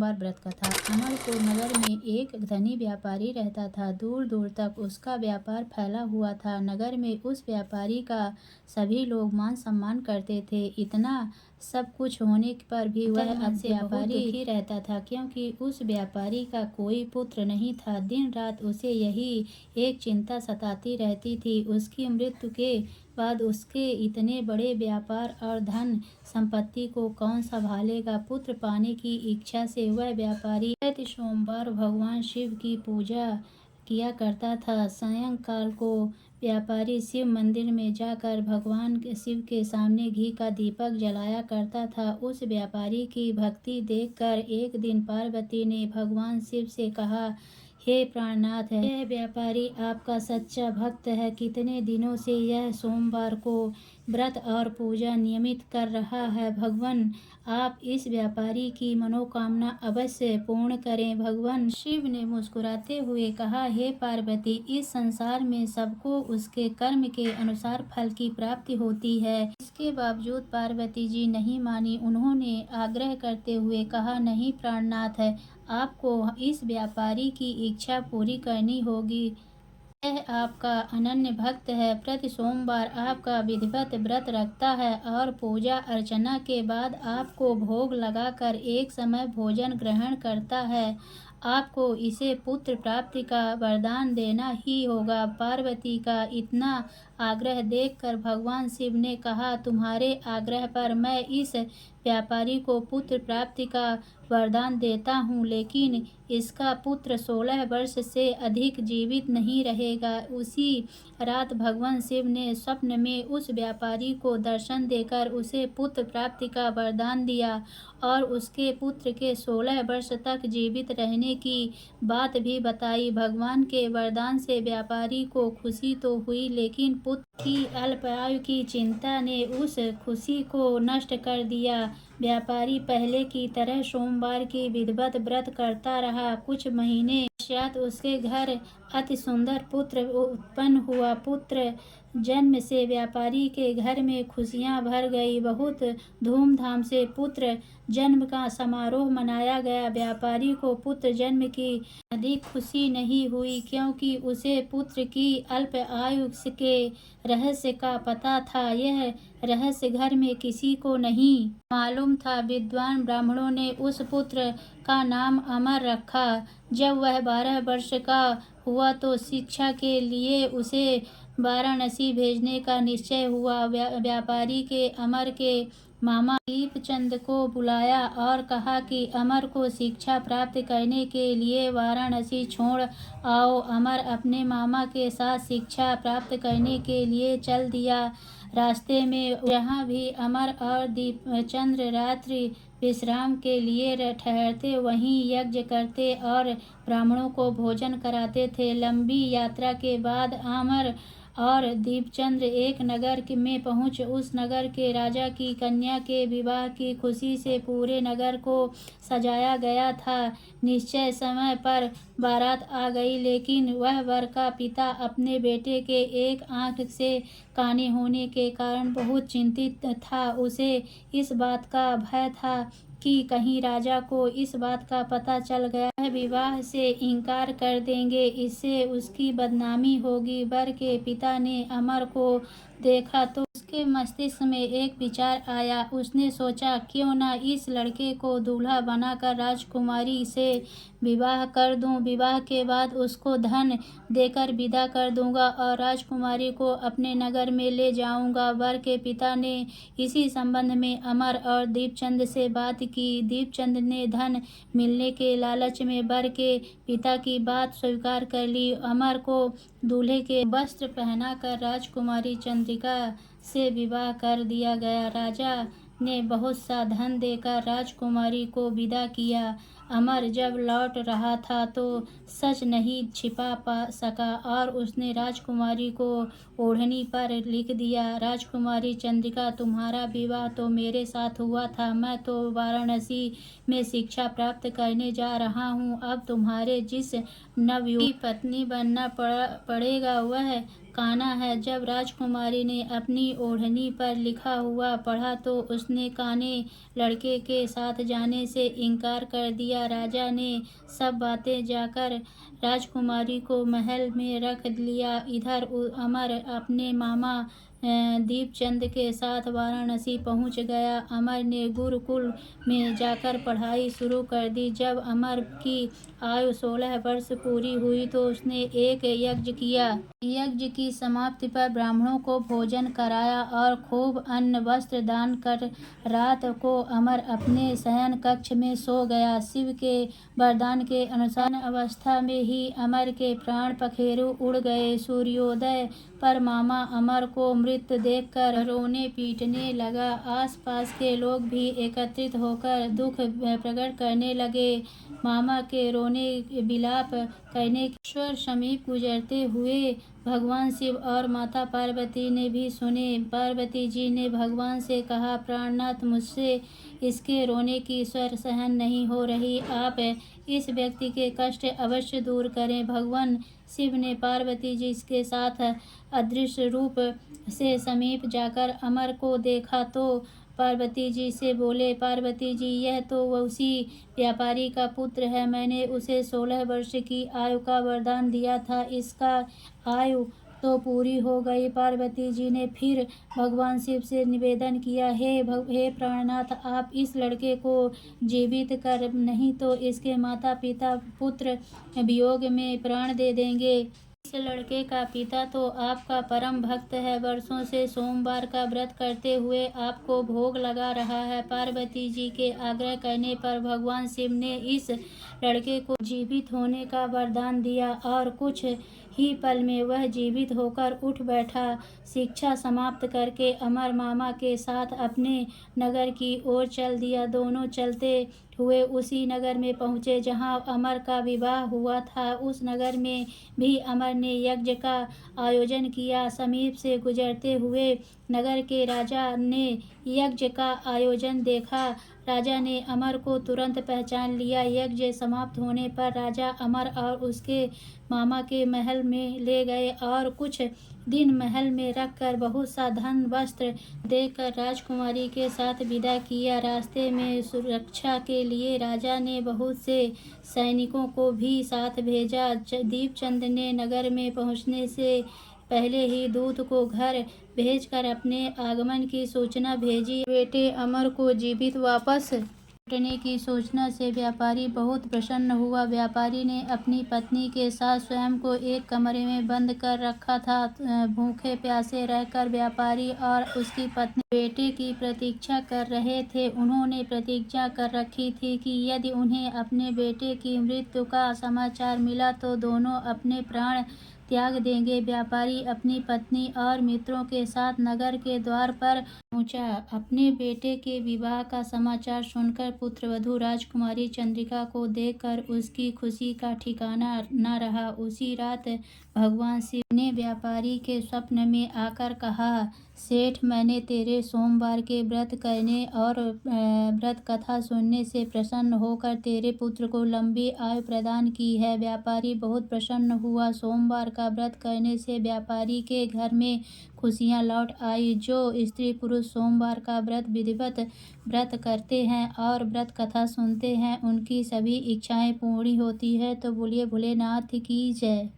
सोमवार व्रत कथा। अमरपुर नगर में एक धनी व्यापारी रहता था। दूर दूर तक उसका व्यापार फैला हुआ था। नगर में उस व्यापारी का सभी लोग मान सम्मान करते थे। इतना सब कुछ होने पर भी वह अपने व्यापारी दुखी रहता था, क्योंकि उस व्यापारी का कोई पुत्र नहीं था। दिन रात उसे यही एक चिंता सताती रहती थी, उसकी मृत्यु के बाद उसके इतने बड़े व्यापार और धन संपत्ति को कौन संभालेगा। पुत्र पाने की इच्छा से वह व्यापारी प्रति सोमवार भगवान शिव की पूजा किया करता था। सायंकाल को व्यापारी शिव मंदिर में जाकर भगवान शिव के सामने घी का दीपक जलाया करता था। उस व्यापारी की भक्ति देखकर एक दिन पार्वती ने भगवान शिव से कहा, हे प्राणनाथ, यह व्यापारी आपका सच्चा भक्त है। कितने दिनों से यह सोमवार को व्रत और पूजा नियमित कर रहा है। भगवान आप इस व्यापारी की मनोकामना अवश्य पूर्ण करें। भगवान शिव ने मुस्कुराते हुए कहा, हे पार्वती, इस संसार में सबको उसके कर्म के अनुसार फल की प्राप्ति होती है। इसके बावजूद पार्वती जी नहीं मानी। उन्होंने आग्रह करते हुए कहा, नहीं प्राणनाथ, है आपको इस व्यापारी की इच्छा पूरी करनी होगी। यह आपका अनन्य भक्त है। प्रति सोमवार आपका विधिवत व्रत रखता है और पूजा अर्चना के बाद आपको भोग लगाकर एक समय भोजन ग्रहण करता है। आपको इसे पुत्र प्राप्ति का वरदान देना ही होगा। पार्वती का इतना आग्रह देखकर भगवान शिव ने कहा, तुम्हारे आग्रह पर मैं इस व्यापारी को पुत्र प्राप्ति का वरदान देता हूँ, लेकिन इसका पुत्र 16 वर्ष से अधिक जीवित नहीं रहेगा। उसी रात भगवान शिव ने स्वप्न में उस व्यापारी को दर्शन देकर उसे पुत्र प्राप्ति का वरदान दिया और उसके पुत्र के 16 वर्ष तक जीवित रहने की बात भी बताई। भगवान के वरदान से व्यापारी को खुशी तो हुई, लेकिन पुत्र की अल्पायु की चिंता ने उस खुशी को नष्ट कर दिया। व्यापारी पहले की तरह सोमवार की विधिवत व्रत करता रहा। कुछ महीने पश्चात उसके घर अति सुंदर पुत्र उत्पन्न हुआ। पुत्र जन्म से व्यापारी के घर में खुशियां भर गई। बहुत धूमधाम से पुत्र जन्म का समारोह मनाया गया। व्यापारी को पुत्र जन्म की अधिक खुशी नहीं हुई, क्योंकि उसे पुत्र की अल्प आयु के रहस्य का पता था। यह रहस्य घर में किसी को नहीं मालूम था। विद्वान ब्राह्मणों ने उस पुत्र का नाम अमर रखा। जब वह 12 वर्ष का हुआ तो शिक्षा के लिए उसे वाराणसी भेजने का निश्चय हुआ। व्यापारी के अमर के मामा दीपचंद को बुलाया और कहा कि अमर को शिक्षा प्राप्त करने के लिए वाराणसी छोड़ आओ। अमर अपने मामा के साथ शिक्षा प्राप्त करने के लिए चल दिया। रास्ते में जहाँ भी अमर और दीपचंद रात्रि विश्राम के लिए ठहरते, वहीं यज्ञ करते और ब्राह्मणों को भोजन कराते थे। लंबी यात्रा के बाद अमर और दीपचंद एक नगर में पहुँच उस नगर के राजा की कन्या के विवाह की खुशी से पूरे नगर को सजाया गया था। निश्चय समय पर बारात आ गई, लेकिन वह वर का पिता अपने बेटे के एक आंख से काने होने के कारण बहुत चिंतित था। उसे इस बात का भय था कि कहीं राजा को इस बात का पता चल गया, वह विवाह से इनकार कर देंगे, इससे उसकी बदनामी होगी। वर के पिता ने अमर को देखा तो उसके मस्तिष्क में एक विचार आया। उसने सोचा, क्यों न इस लड़के को दूल्हा बनाकर राजकुमारी से विवाह कर दूं। विवाह के बाद उसको धन देकर विदा कर दूंगा और राजकुमारी को अपने नगर में ले जाऊंगा। वर के पिता ने इसी संबंध में अमर और दीपचंद से बात की। दीपचंद ने धन मिलने के लालच में वर के पिता की बात स्वीकार कर ली। अमर को दूल्हे के वस्त्र पहनाकर राजकुमारी चंद्रिका से विवाह कर दिया गया। राजा ने बहुत सा धन देकर राजकुमारी को विदा किया। अमर जब लौट रहा था तो सच नहीं छिपा पा सका और उसने राजकुमारी को ओढ़नी पर लिख दिया, राजकुमारी चंद्रिका, तुम्हारा विवाह तो मेरे साथ हुआ था। मैं तो वाराणसी में शिक्षा प्राप्त करने जा रहा हूँ। अब तुम्हारे जिस नवयुवती पत्नी बनना पड़ेगा वह काना है। जब राजकुमारी ने अपनी ओढ़नी पर लिखा हुआ पढ़ा तो उसने काने लड़के के साथ जाने से इनकार कर दिया। राजा ने सब बातें जाकर राजकुमारी को महल में रख लिया। इधर अमर अपने मामा दीपचंद के साथ वाराणसी पहुंच गया। अमर ने गुरुकुल में जाकर पढ़ाई शुरू कर दी। जब अमर की आयु 16 वर्ष पूरी हुई तो उसने एक यज्ञ किया। यज्ञ की समाप्ति पर ब्राह्मणों को भोजन कराया और खूब अन्न वस्त्र दान कर रात को अमर अपने शयन कक्ष में सो गया। शिव के वरदान के अनुसार अवस्था में ही अमर के प्राण पखेरु उड़ गए। सूर्योदय पर मामा अमर को मृत देखकर रोने पीटने लगा। आसपास के लोग भी एकत्रित होकर दुख प्रकट करने लगे। मामा के रोने विलाप करने के ईश्वर समीप गुजरते हुए भगवान शिव और माता पार्वती ने भी सुने। पार्वती जी ने भगवान से कहा, प्राणनाथ, मुझसे इसके रोने की स्वर सहन नहीं हो रही। आप इस व्यक्ति के कष्ट अवश्य दूर करें। भगवान शिव ने पार्वती जी के साथ अदृश्य रूप से समीप जाकर अमर को देखा तो पार्वती जी से बोले, पार्वती जी, यह तो उसी व्यापारी का पुत्र है। मैंने उसे 16 वर्ष की आयु का वरदान दिया था। इसका आयु तो पूरी हो गई। पार्वती जी ने फिर भगवान शिव से निवेदन किया, हे प्राणनाथ, आप इस लड़के को जीवित कर, नहीं तो इसके माता पिता पुत्र वियोग में प्राण दे देंगे। इस लड़के का पिता तो आपका परम भक्त है, वर्षों से सोमवार का व्रत करते हुए आपको भोग लगा रहा है। पार्वती जी के आग्रह करने पर भगवान शिव ने इस लड़के को जीवित होने का वरदान दिया और कुछ ही पल में वह जीवित होकर उठ बैठा। शिक्षा समाप्त करके अमर मामा के साथ अपने नगर की ओर चल दिया। दोनों चलते हुए उसी नगर में पहुँचे जहाँ अमर का विवाह हुआ था। उस नगर में भी अमर ने यज्ञ का आयोजन किया। समीप से गुजरते हुए नगर के राजा ने यज्ञ का आयोजन देखा। राजा ने अमर को तुरंत पहचान लिया। यज्ञ समाप्त होने पर राजा अमर और उसके मामा के महल में ले गए और कुछ दिन महल में रखकर बहुत सा धन वस्त्र देकर राजकुमारी के साथ विदा किया। रास्ते में सुरक्षा के लिए राजा ने बहुत से सैनिकों को भी साथ भेजा। दीपचंद ने नगर में पहुंचने से पहले ही दूत को घर भेजकर अपने आगमन की सूचना भेजी। बेटे अमर को जीवित वापस लौटने की सूचना से व्यापारी बहुत प्रसन्न हुआ। व्यापारी ने अपनी पत्नी के साथ स्वयं को एक कमरे में बंद कर रखा था। भूखे प्यासे रहकर व्यापारी और उसकी पत्नी बेटे की प्रतीक्षा कर रहे थे। उन्होंने प्रतिज्ञा कर रखी थी कि यदि उन्हें अपने बेटे की मृत्यु का समाचार मिला तो दोनों अपने प्राण त्याग देंगे। व्यापारी अपनी पत्नी और मित्रों के साथ नगर के द्वार पर पहुंचा। अपने बेटे के विवाह का समाचार सुनकर पुत्रवधू राजकुमारी चंद्रिका को देखकर उसकी खुशी का ठिकाना न रहा। उसी रात भगवान शिव ने व्यापारी के स्वप्न में आकर कहा, सेठ, मैंने तेरे सोमवार के व्रत करने और व्रत कथा सुनने से प्रसन्न होकर तेरे पुत्र को लंबी आयु प्रदान की है। व्यापारी बहुत प्रसन्न हुआ। सोमवार का व्रत करने से व्यापारी के घर में खुशियां लौट आई। जो स्त्री पुरुष सोमवार का व्रत विधिवत व्रत करते हैं और व्रत कथा सुनते हैं उनकी सभी इच्छाएं पूरी होती है। तो बोलिए भोलेनाथ की जय।